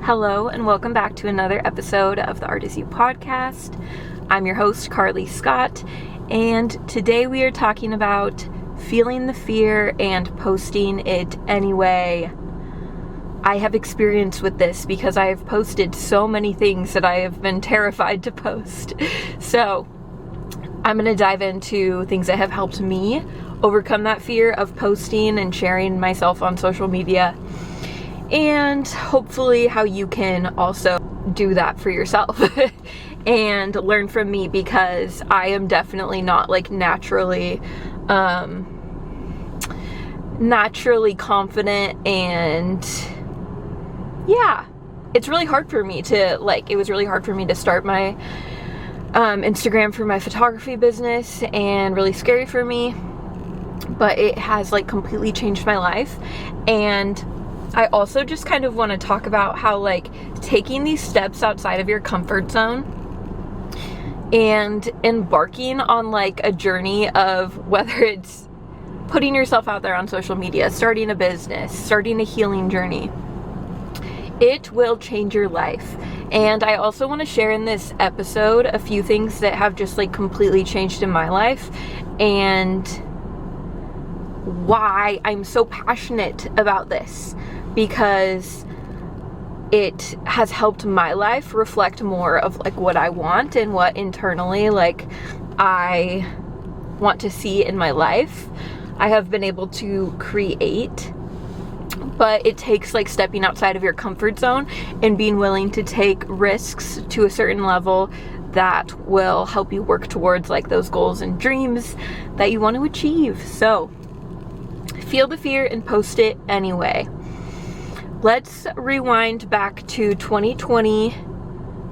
Hello and welcome back to another episode of the Art Is You podcast. I'm your host, Carly Scott, and today we are talking about feeling the fear and posting it anyway. I have experience with this because I have posted so many things that I have been terrified to post. So I'm going to dive into things that have helped me overcome that fear of posting and sharing myself on social media, and hopefully how you can also do that for yourself and learn from me, because I am definitely not like naturally confident, and yeah, it's really hard for me to it was really hard for me to start my Instagram for my photography business, and really scary for me, but it has like completely changed my life. And I also just kind of want to talk about how like taking these steps outside of your comfort zone and embarking on like a journey of whether it's putting yourself out there on social media, starting a business, starting a healing journey, it will change your life. And I also want to share in this episode a few things that have just like completely changed in my life, and why I'm so passionate about this, because it has helped my life reflect more of like what I want and what internally like I want to see in my life. I have been able to create, but it takes like stepping outside of your comfort zone and being willing to take risks to a certain level that will help you work towards like those goals and dreams that you want to achieve. So feel the fear and post it anyway. Let's rewind back to 2020,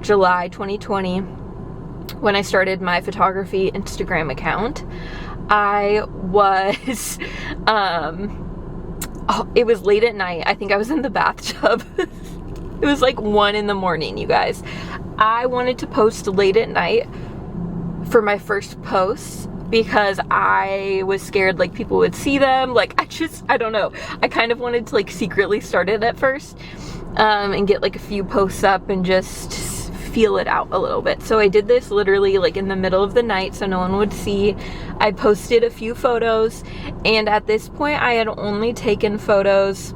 July 2020, when I started my photography Instagram account. I was, it was late at night. I think I was in the bathtub. It was like 1 a.m, you guys. I wanted to post late at night for my first posts because I was scared like people would see them. Like I don't know. I kind of wanted to like secretly start it at first and get like a few posts up and just feel it out a little bit. So I did this literally like in the middle of the night so no one would see. I posted a few photos, and at this point I had only taken photos.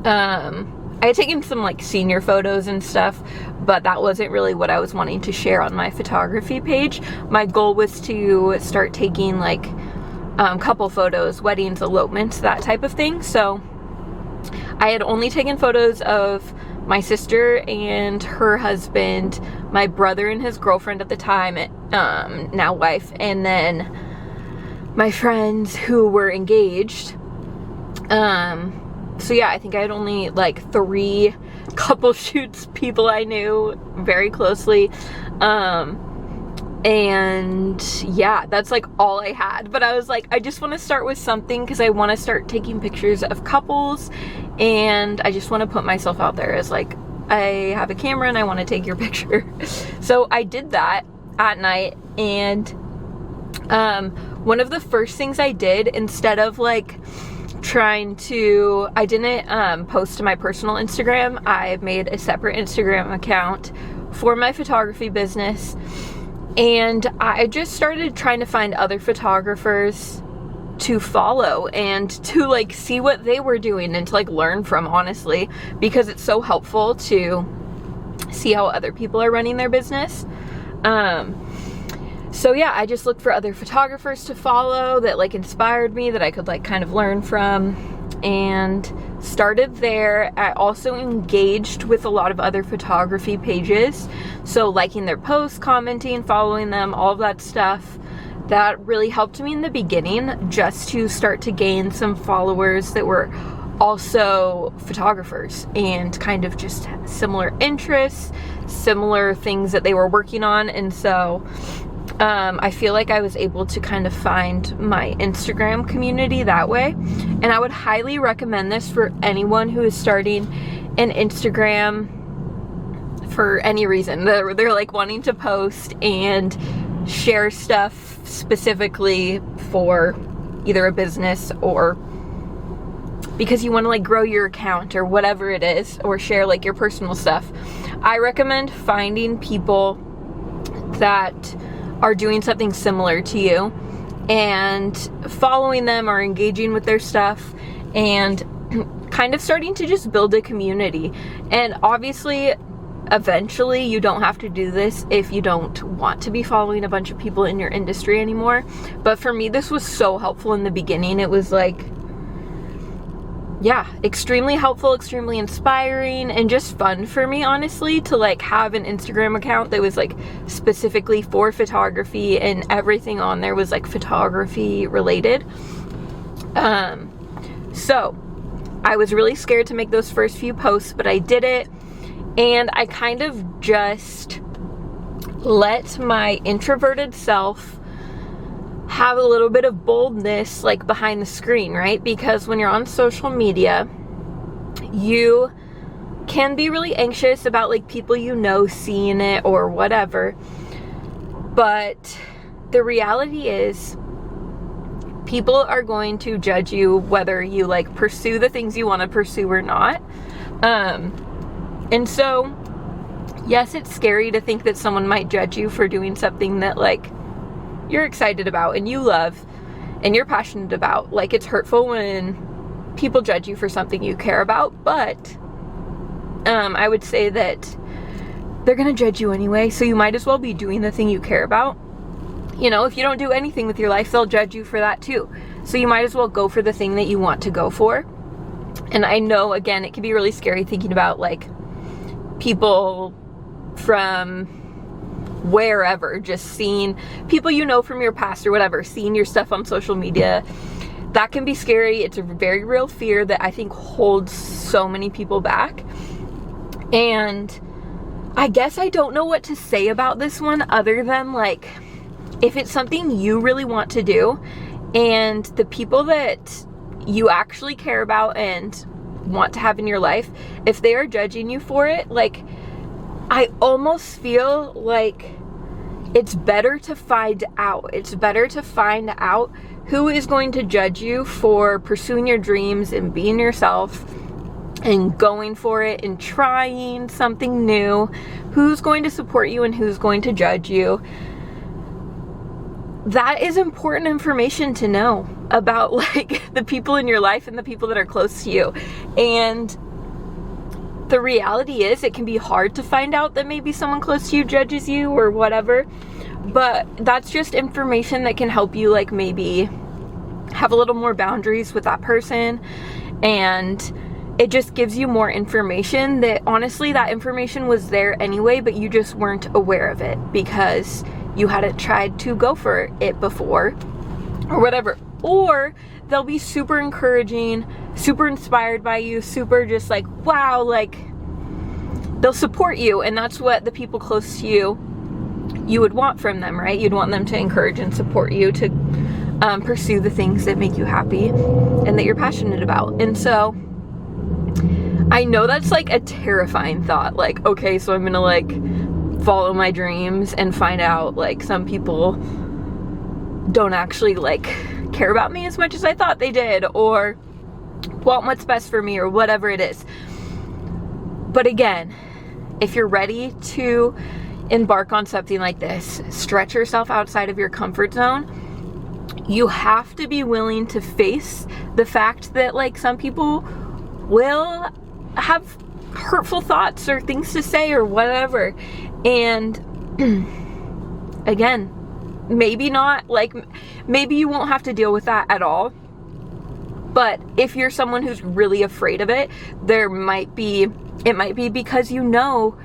I had taken some like senior photos and stuff, but that wasn't really what I was wanting to share on my photography page. My goal was to start taking like couple photos, weddings, elopements, that type of thing. So I had only taken photos of my sister and her husband, my brother and his girlfriend at the time, now wife, and then my friends who were engaged. So yeah, I think I had only like 3 couple shoots, people I knew very closely. And yeah, that's like all I had. But I was like, I just want to start with something because I want to start taking pictures of couples, and I just want to put myself out there as like, I have a camera and I want to take your picture. So I did that at night, and one of the first things I did, instead of like I didn't post to my personal Instagram. I made a separate Instagram account for my photography business, and I just started trying to find other photographers to follow and to like see what they were doing and to like learn from, honestly, because it's so helpful to see how other people are running their business. So yeah, I just looked for other photographers to follow that like inspired me, that I could like kind of learn from, and started there. I also engaged with a lot of other photography pages, so liking their posts, commenting, following them, all of that stuff. That really helped me in the beginning, just to start to gain some followers that were also photographers and kind of just similar interests, similar things that they were working on. And so I feel like I was able to kind of find my Instagram community that way. And I would highly recommend this for anyone who is starting an Instagram for any reason. They're like wanting to post and share stuff specifically for either a business or because you want to like grow your account or whatever it is, or share like your personal stuff, I recommend finding people that are doing something similar to you and following them or engaging with their stuff and kind of starting to just build a community. And obviously, eventually you don't have to do this if you don't want to be following a bunch of people in your industry anymore. But for me, this was so helpful in the beginning. It was like, yeah, extremely helpful, extremely inspiring, and just fun for me, honestly, to like have an Instagram account that was like specifically for photography, and everything on there was like photography related. So I was really scared to make those first few posts, but I did it, and I kind of just let my introverted self have a little bit of boldness like behind the screen, right? Because when you're on social media, you can be really anxious about like people you know seeing it or whatever. But the reality is, people are going to judge you whether you like pursue the things you want to pursue or not. And so, yes, it's scary to think that someone might judge you for doing something that like you're excited about and you love and you're passionate about. Like, it's hurtful when people judge you for something you care about, but I would say that they're gonna judge you anyway, so you might as well be doing the thing you care about. You know, if you don't do anything with your life, they'll judge you for that too. So you might as well go for the thing that you want to go for. And I know, again, it can be really scary thinking about like people from wherever, just seeing people you know from your past or whatever, seeing your stuff on social media. That can be scary. It's a very real fear that I think holds so many people back. And I guess I don't know what to say about this one other than like, if it's something you really want to do and the people that you actually care about and want to have in your life, if they are judging you for it, like, I almost feel like it's better to find out. It's better to find out who is going to judge you for pursuing your dreams and being yourself and going for it and trying something new. Who's going to support you and who's going to judge you. That is important information to know about like the people in your life and the people that are close to you. And the reality is, it can be hard to find out that maybe someone close to you judges you or whatever, but that's just information that can help you like maybe have a little more boundaries with that person. And it just gives you more information that honestly, that information was there anyway, but you just weren't aware of it because you hadn't tried to go for it before or whatever. Or they'll be super encouraging, super inspired by you, super just like, wow, like they'll support you. And that's what the people close to you would want from them, right? You'd want them to encourage and support you to pursue the things that make you happy and that you're passionate about. And so I know that's like a terrifying thought. Like, okay, so I'm gonna like follow my dreams and find out like some people don't actually like care about me as much as I thought they did, or want what's best for me, or whatever it is. But again, if you're ready to embark on something like this, stretch yourself outside of your comfort zone, you have to be willing to face the fact that like some people will have hurtful thoughts or things to say or whatever. And again, maybe not, like maybe you won't have to deal with that at all. But if you're someone who's really afraid of it, it might be because you know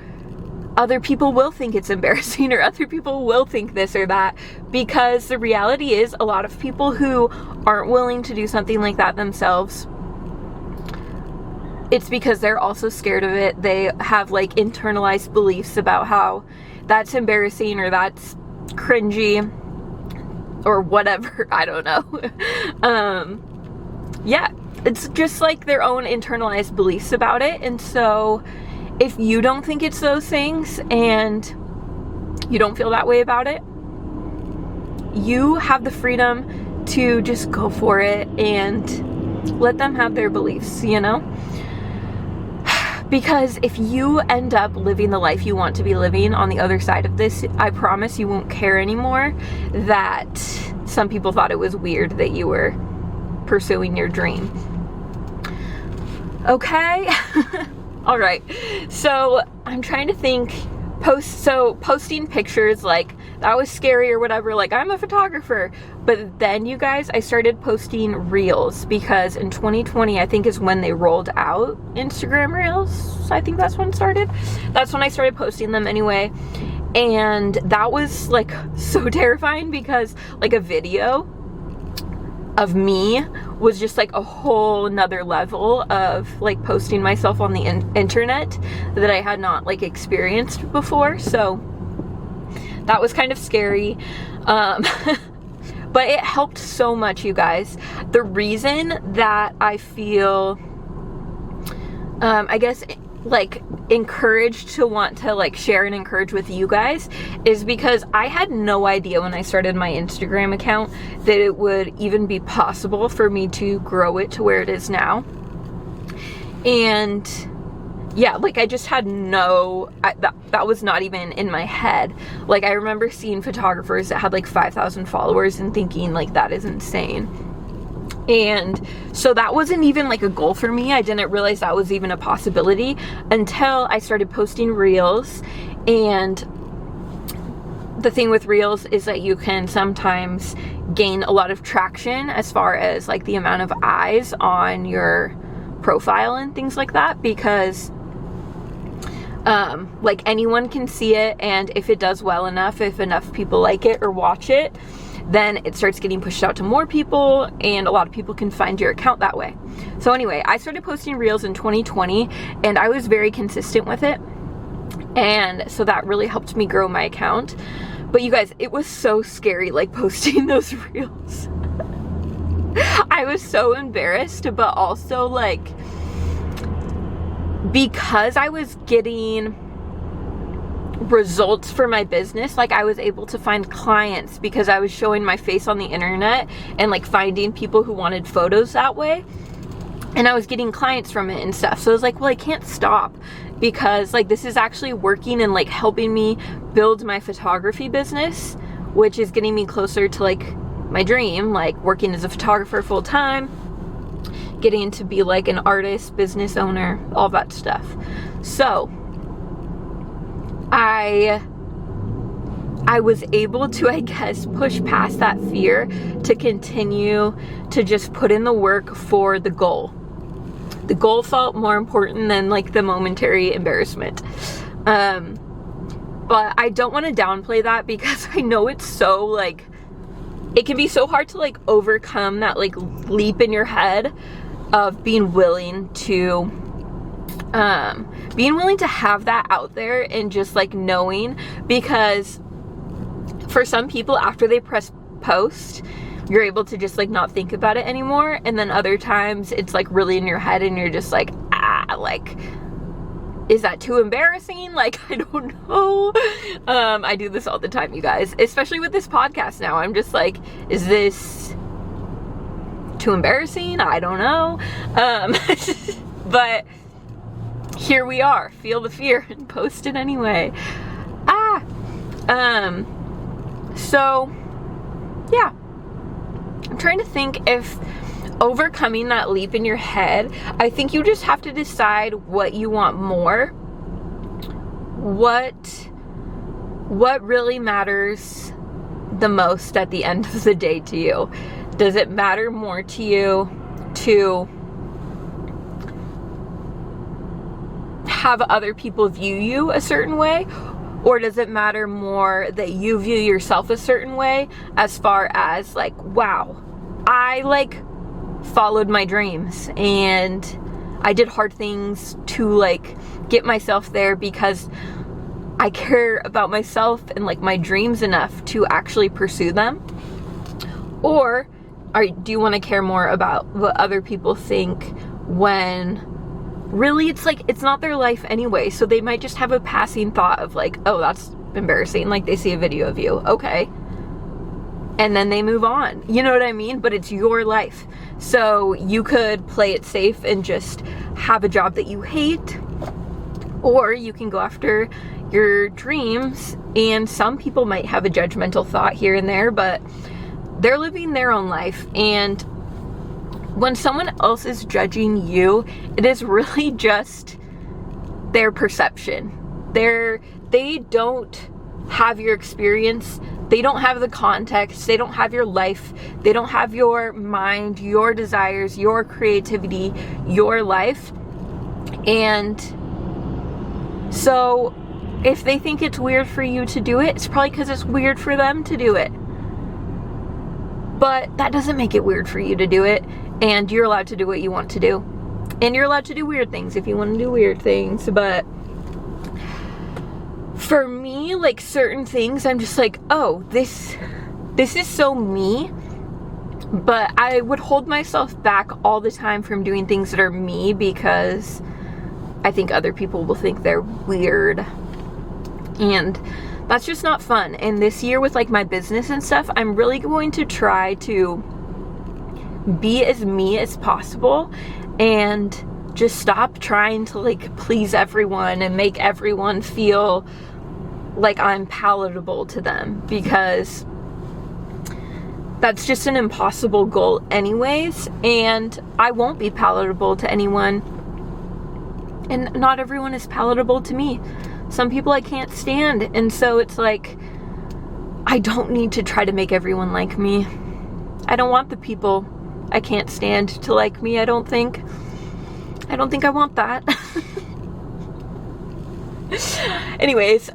other people will think it's embarrassing, or other people will think this or that. Because the reality is, a lot of people who aren't willing to do something like that themselves, it's because they're also scared of it. They have like internalized beliefs about how that's embarrassing or that's cringy or whatever. I don't know. Yeah, it's just like their own internalized beliefs about it. And so if you don't think it's those things and you don't feel that way about it, you have the freedom to just go for it and Let them have their beliefs, you know? Because if you end up living the life you want to be living on the other side of this, I promise you won't care anymore that some people thought it was weird that you were pursuing your dream. Okay? All right. So I'm trying to think. Posting pictures, like, that was scary or whatever, like, I'm a photographer. But then, you guys, I started posting reels, because in 2020 I think is when they rolled out Instagram reels. I think that's when it started. That's when I started posting them anyway. And that was like so terrifying, because like a video of me was just like a whole nother level of like posting myself on the internet that I had not like experienced before. So that was kind of scary. But it helped so much, you guys. The reason that I feel, I guess, like encouraged to want to like share and encourage with you guys is because I had no idea when I started my Instagram account that it would even be possible for me to grow it to where it is now. And yeah, like I just had that was not even in my head. Like I remember seeing photographers that had like 5,000 followers and thinking like, that is insane. And so that wasn't even like a goal for me. I didn't realize that was even a possibility until I started posting reels. And the thing with reels is that you can sometimes gain a lot of traction as far as like the amount of eyes on your profile and things like that, because like anyone can see it, and if it does well enough, if enough people like it or watch it, then it starts getting pushed out to more people, and a lot of people can find your account that way. So anyway, I started posting reels in 2020, and I was very consistent with it, and so that really helped me grow my account. But you guys, it was so scary like posting those reels. I was so embarrassed, but also like, because I was getting results for my business, like I was able to find clients because I was showing my face on the internet and like finding people who wanted photos that way, and I was getting clients from it and stuff. So I was like, well, I can't stop, because like this is actually working and like helping me build my photography business, which is getting me closer to like my dream, like working as a photographer full time, getting to be like an artist, business owner, all that stuff. So I was able to, I guess, push past that fear to continue to just put in the work for the goal. The goal felt more important than like the momentary embarrassment. But I don't want to downplay that, because I know it's so like, it can be so hard to like overcome that like leap in your head of being willing to have that out there and just like knowing, because for some people after they press post, you're able to just like not think about it anymore, and then other times it's like really in your head and you're just like, like, is that too embarrassing? Like, I don't know. I do this all the time, you guys, especially with this podcast now. I'm just like, is this too embarrassing? I don't know. But here we are. Feel the fear and post it anyway. So yeah, I'm trying to think if overcoming that leap in your head, I think you just have to decide what you want more. What really matters the most at the end of the day to you? Does it matter more to you to have other people view you a certain way, or does it matter more that you view yourself a certain way, as far as like, wow, I like followed my dreams and I did hard things to like get myself there because I care about myself and like my dreams enough to actually pursue them? Or do you want to care more about what other people think, when really it's like, it's not their life anyway? So they might just have a passing thought of like, oh, that's embarrassing. Like they see a video of you. Okay. and then they move on. You know what I mean? But it's your life. So you could play it safe and just have a job that you hate, or you can go after your dreams. And some people might have a judgmental thought here and there, but they're living their own life. And when someone else is judging you, it is really just their perception. They don't have your experience. They don't have the context. They don't have your life. They don't have your mind, your desires, your creativity, your life. And so if they think it's weird for you to do it, it's probably because it's weird for them to do it. But that doesn't make it weird for you to do it. And you're allowed to do what you want to do. And you're allowed to do weird things if you want to do weird things. But for me, like certain things, I'm just like, oh, this is so me. But I would hold myself back all the time from doing things that are me because I think other people will think they're weird. And that's just not fun. And this year with like my business and stuff, I'm really going to try to be as me as possible and just stop trying to like please everyone and make everyone feel like I'm palatable to them, because that's just an impossible goal anyways, and I won't be palatable to anyone, and not everyone is palatable to me. Some people I can't stand, and so it's like I don't need to try to make everyone like me. I don't want the people I can't stand to like me. I don't think I want that. Anyways,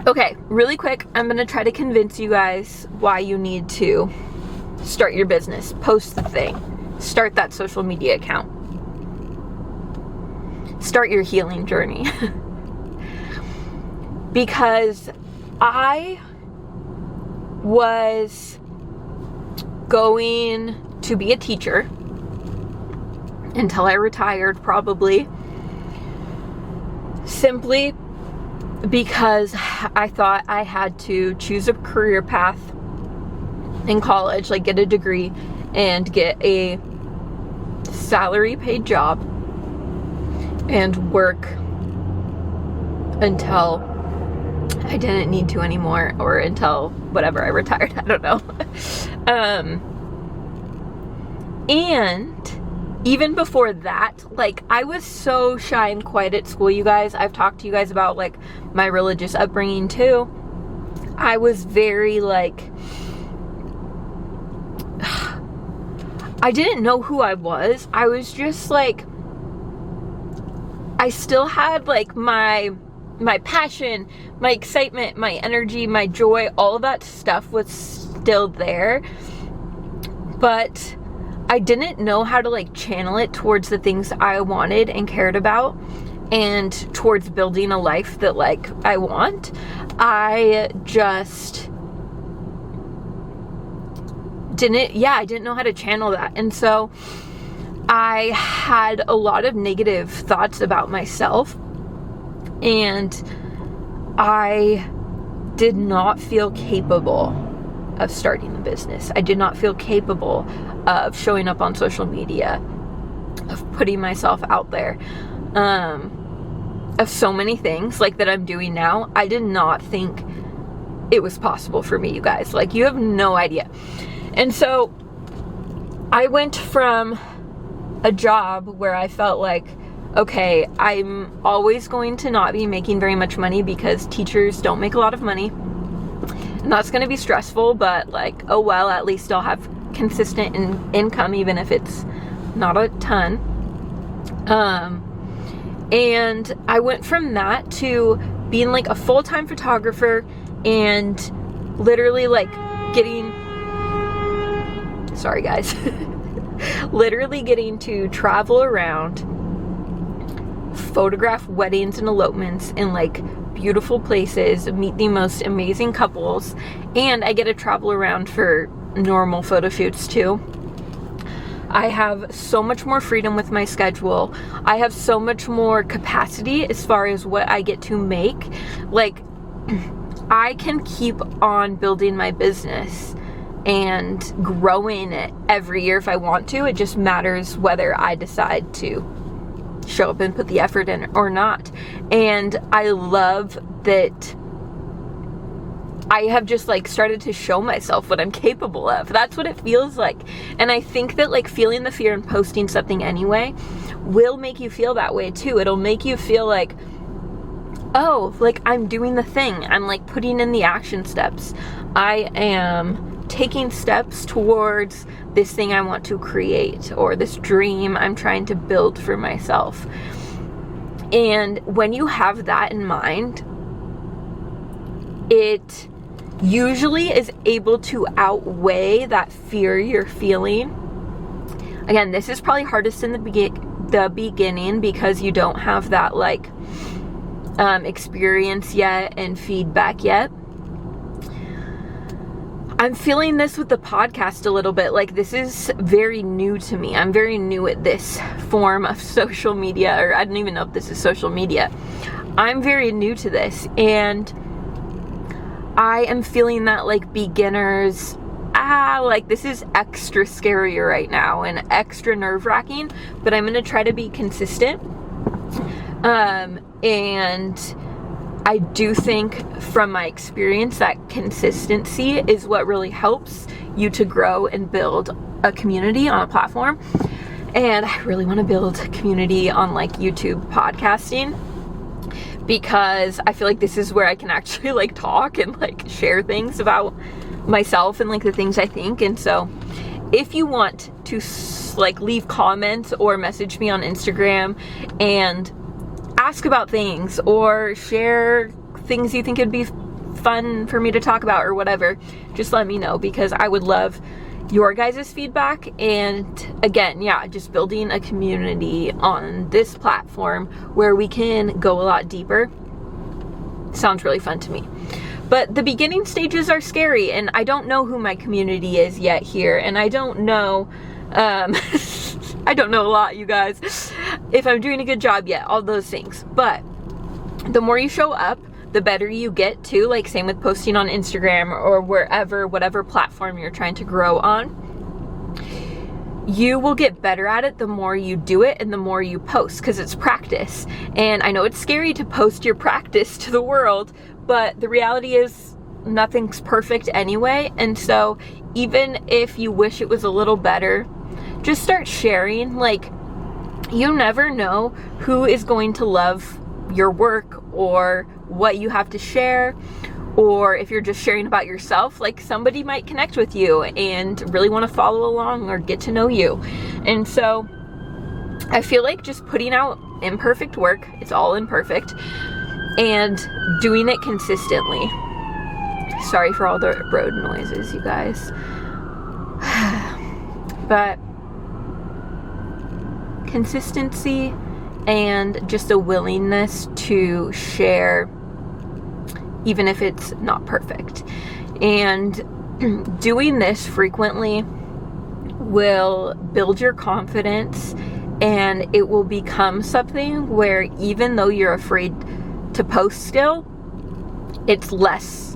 okay, really quick, I'm gonna try to convince you guys why you need to start your business, post the thing, start that social media account, start your healing journey. Because I was going to be a teacher until I retired, probably, simply because I thought I had to choose a career path in college, like get a degree and get a salary paid job and work until I didn't need to anymore, or until whatever, I retired. I don't know. And even before that, like, I was so shy and quiet at school, you guys. I've talked to you guys about like my religious upbringing too. I was very like, I didn't know who I was. I was just like, I still had like my passion, my excitement, my energy, my joy, all of that stuff was still there. But I didn't know how to like channel it towards the things I wanted and cared about, and towards building a life that like I want. I just I didn't know how to channel that. And so I had a lot of negative thoughts about myself, and I did not feel capable of starting a business. I did not feel capable of showing up on social media, of putting myself out there, of so many things like that I'm doing now. I did not think it was possible for me, you guys. Like, you have no idea. And so I went from a job where I felt like, okay, I'm always going to not be making very much money because teachers don't make a lot of money. And that's going to be stressful, but like, oh well, at least I'll have consistent income, even if it's not a ton. And I went from that to being like a full-time photographer and literally like getting, sorry guys, literally getting to travel around, photograph weddings and elopements in like beautiful places, meet the most amazing couples, and I get to travel around for normal photo shoots too. I have so much more freedom with my schedule. I have so much more capacity as far as what I get to make. Like, I can keep on building my business and growing it every year if I want to. It just matters whether I decide to show up and put the effort in or not. And I love that I have just like started to show myself what I'm capable of. That's what it feels like. And I think that like feeling the fear and posting something anyway will make you feel that way too. It'll make you feel like, oh, like I'm doing the thing. I'm like putting in the action steps. I am taking steps towards this thing I want to create, or this dream I'm trying to build for myself. And when you have that in mind, it usually is able to outweigh that fear you're feeling. Again, this is probably hardest in the beginning because you don't have that like experience yet and feedback yet. I'm feeling this with the podcast a little bit. Like, this is very new to me. I'm very new at this form of social media, or I don't even know if this is social media. I'm very new to this, and I am feeling that like beginners, like this is extra scary right now and extra nerve-wracking, but I'm going to try to be consistent. And I do think from my experience that consistency is what really helps you to grow and build a community on a platform. And I really want to build a community on like YouTube podcasting, because I feel like this is where I can actually like talk and like share things about myself and like the things I think. And so if you want to like leave comments or message me on Instagram and ask about things or share things you think would be fun for me to talk about or whatever, just let me know, because I would love your guys' feedback. And again, yeah, just building a community on this platform where we can go a lot deeper sounds really fun to me. But the beginning stages are scary, and I don't know who my community is yet here, and I don't know I don't know a lot, you guys, if I'm doing a good job yet, all those things. But the more you show up, the better you get too. Like, same with posting on Instagram or wherever, whatever platform you're trying to grow on. You will get better at it the more you do it and the more you post, because it's practice. And I know it's scary to post your practice to the world, but the reality is nothing's perfect anyway. And so even if you wish it was a little better, just start sharing. Like, you never know who is going to love your work or what you have to share, or if you're just sharing about yourself, like somebody might connect with you and really want to follow along or get to know you. And so I feel like just putting out imperfect work, it's all imperfect, and doing it consistently. Sorry for all the road noises, you guys. But consistency and just a willingness to share, even if it's not perfect. And doing this frequently will build your confidence, and it will become something where even though you're afraid to post still, it's less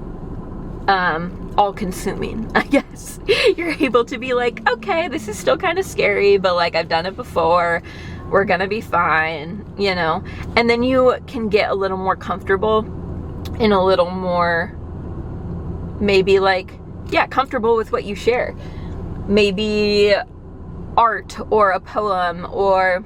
all-consuming, I guess. You're able to be like, okay, this is still kind of scary, but like I've done it before, we're gonna be fine, you know? And then you can get a little more comfortable and a little more, maybe like, yeah, comfortable with what you share. Maybe art or a poem or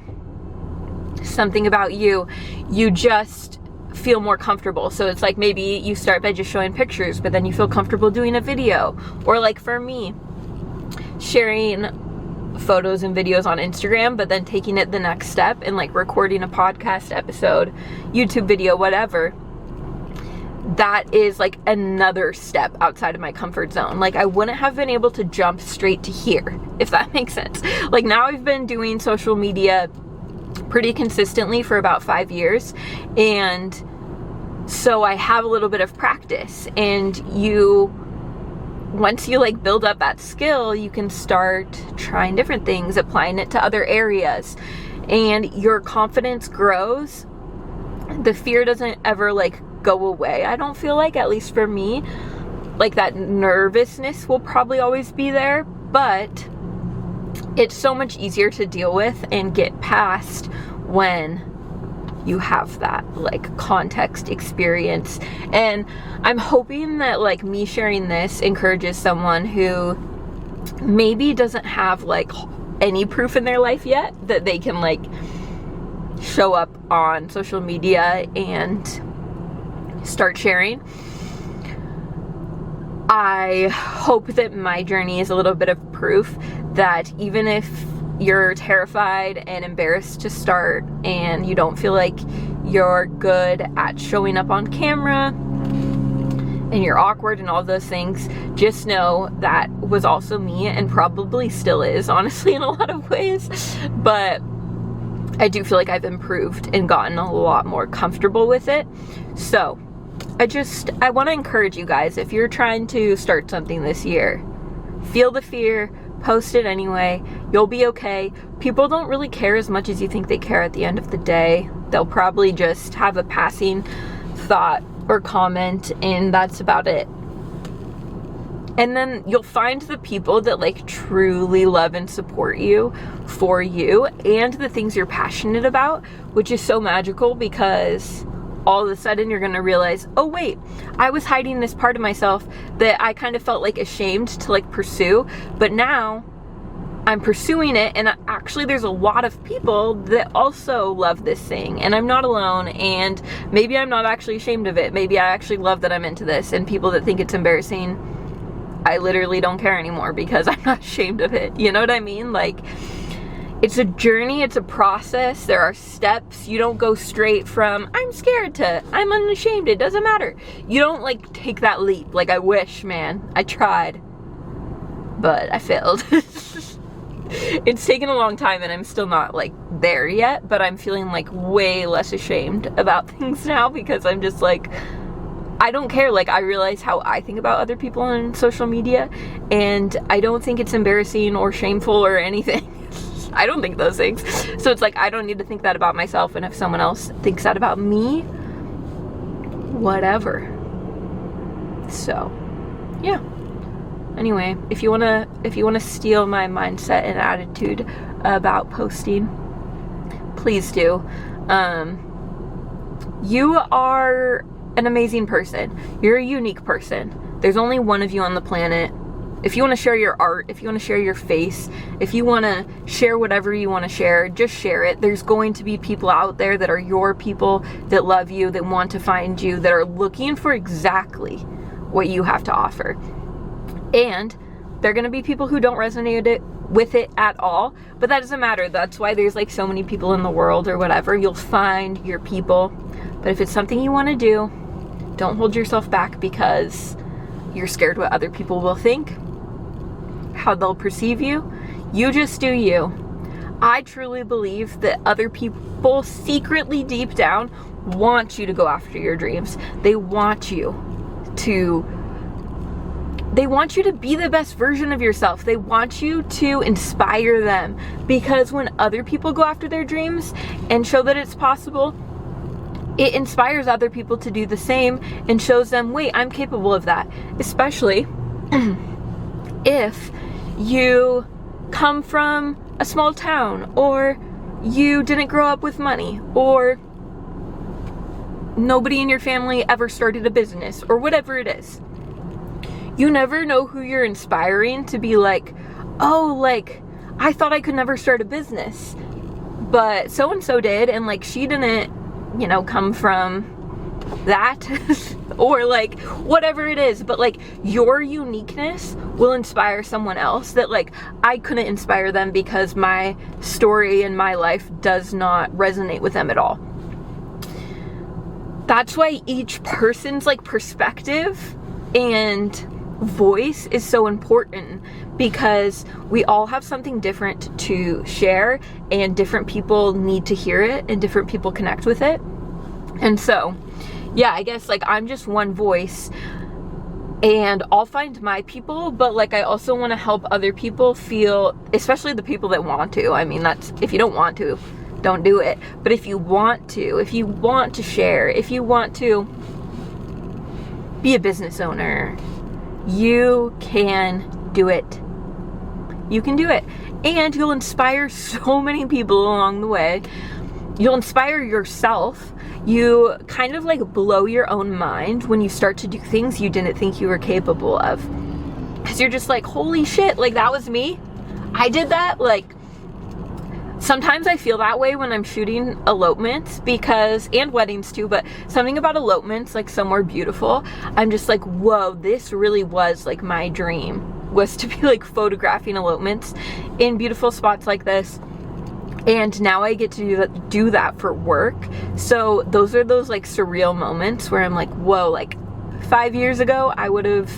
something about you, you just feel more comfortable. So it's like maybe you start by just showing pictures, but then you feel comfortable doing a video. Or like for me, sharing photos and videos on Instagram, but then taking it the next step and like recording a podcast episode, YouTube video, whatever. That is like another step outside of my comfort zone. Like, I wouldn't have been able to jump straight to here, if that makes sense. Like, now I've been doing social media pretty consistently for about 5 years, and so I have a little bit of practice. And once you like build up that skill, you can start trying different things, applying it to other areas, and your confidence grows. The fear doesn't ever like go away. I don't feel like, at least for me, like that nervousness will probably always be there, but it's so much easier to deal with and get past when you have that like context experience. And I'm hoping that like me sharing this encourages someone who maybe doesn't have like any proof in their life yet that they can like show up on social media and start sharing. I hope that my journey is a little bit of proof that even if you're terrified and embarrassed to start and you don't feel like you're good at showing up on camera and you're awkward and all those things, just know that was also me and probably still is, honestly, in a lot of ways. But I do feel like I've improved and gotten a lot more comfortable with it. So I want to encourage you guys, if you're trying to start something this year, feel the fear, post it anyway. You'll be okay. People don't really care as much as you think they care at the end of the day. They'll probably just have a passing thought or comment, and that's about it. And then you'll find the people that like truly love and support you for you and the things you're passionate about, which is so magical, because all of a sudden you're gonna realize, oh wait, I was hiding this part of myself that I kind of felt like ashamed to like pursue, but now I'm pursuing it, and actually there's a lot of people that also love this thing, and I'm not alone, and maybe I'm not actually ashamed of it. Maybe I actually love that I'm into this, and people that think it's embarrassing, I literally don't care anymore because I'm not ashamed of it. You know what I mean? Like, it's a journey, it's a process, there are steps. You don't go straight from I'm scared to I'm unashamed. It doesn't matter. You don't like take that leap. Like, I wish, man. I tried, but I failed. It's taken a long time and I'm still not like there yet, but I'm feeling like way less ashamed about things now because I'm just like, I don't care. Like, I realize how I think about other people on social media, and I don't think it's embarrassing or shameful or anything. I don't think those things. So it's like, I don't need to think that about myself, and if someone else thinks that about me, whatever. So, yeah. Anyway, if you wanna steal my mindset and attitude about posting, please do. You are an amazing person. You're a unique person. There's only one of you on the planet. If you want to share your art, if you want to share your face, if you want to share whatever you want to share, just share it. There's going to be people out there that are your people, that love you, that want to find you, that are looking for exactly what you have to offer. And there are going to be people who don't resonate with it at all, but that doesn't matter. That's why there's like so many people in the world or whatever. You'll find your people. But if it's something you want to do, don't hold yourself back because you're scared what other people will think, how they'll perceive you. You just do you. I truly believe that other people secretly deep down want you to go after your dreams. They want you to be the best version of yourself. They want you to inspire them, because when other people go after their dreams and show that it's possible, it inspires other people to do the same and shows them, wait, I'm capable of that. Especially if you come from a small town, or you didn't grow up with money, or nobody in your family ever started a business, or whatever it is. You never know who you're inspiring to be like, oh, like, I thought I could never start a business, but so-and-so did, and like, she didn't, you know, come from that or like whatever it is, but like your uniqueness will inspire someone else that like I couldn't inspire them because my story and my life does not resonate with them at all. That's why each person's like perspective and voice is so important, because we all have something different to share, and different people need to hear it, and different people connect with it. And so, yeah, I guess like I'm just one voice, and I'll find my people, but like I also want to help other people feel, especially the people that want to. I mean, that's, if you don't want to, don't do it. But if you want to share, if you want to be a business owner. You can do it. You can do it. And you'll inspire so many people along the way. You'll inspire yourself. You kind of like blow your own mind when you start to do things you didn't think you were capable of. Because you're just like, holy shit, like that was me. I did that. Like, sometimes I feel that way when I'm shooting elopements and weddings too, but something about elopements, like somewhere beautiful, I'm just like, whoa, this really was like my dream, was to be like photographing elopements in beautiful spots like this. And now I get to do that for work. So those are those like surreal moments where I'm like, whoa, like 5 years ago, I would have,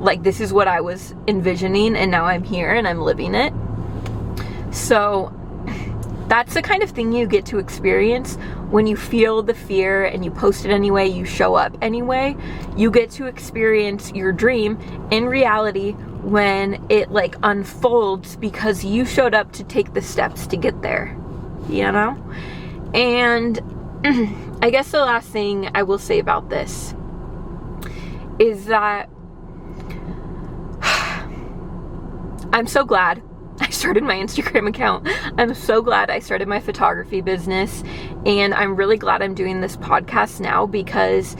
like, this is what I was envisioning, and now I'm here and I'm living it. So that's the kind of thing you get to experience when you feel the fear and you post it anyway, you show up anyway. You get to experience your dream in reality when it like unfolds because you showed up to take the steps to get there, you know? And I guess the last thing I will say about this is that I'm so glad I started my Instagram account. I'm so glad I started my photography business, and I'm really glad I'm doing this podcast now because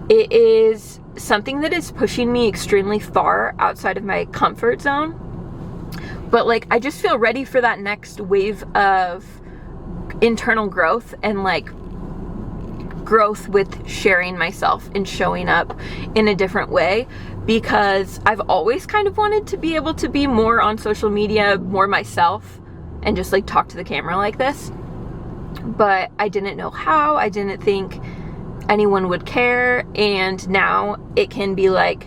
it is something that is pushing me extremely far outside of my comfort zone. But like, I just feel ready for that next wave of internal growth and like growth with sharing myself and showing up in a different way, because I've always kind of wanted to be able to be more on social media, more myself, and just like talk to the camera like this. But I didn't know how. I didn't think anyone would care. And now it can be like,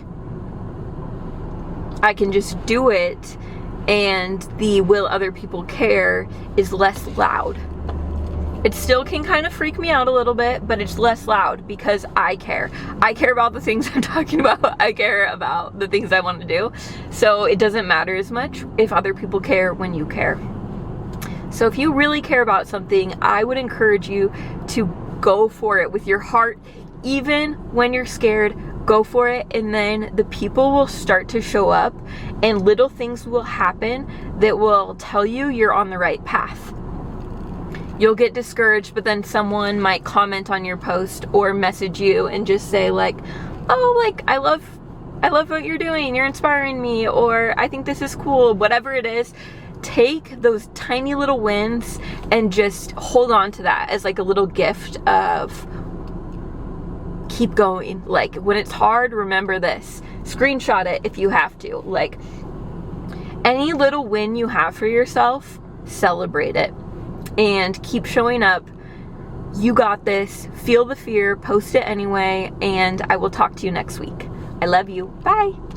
I can just do it, and the will other people care is less loud. It still can kind of freak me out a little bit, but it's less loud because I care. I care about the things I'm talking about. I care about the things I want to do. So it doesn't matter as much if other people care when you care. So if you really care about something, I would encourage you to go for it with your heart. Even when you're scared, go for it, and then the people will start to show up and little things will happen that will tell you you're on the right path. You'll get discouraged, but then someone might comment on your post or message you and just say like, oh, like, I love what you're doing. You're inspiring me, or I think this is cool. Whatever it is, take those tiny little wins and just hold on to that as like a little gift of keep going. Like, when it's hard, remember this. Screenshot it if you have to. Like, any little win you have for yourself, celebrate it. And keep showing up. You got this. Feel the fear. Post it anyway. And I will talk to you next week. I love you. Bye.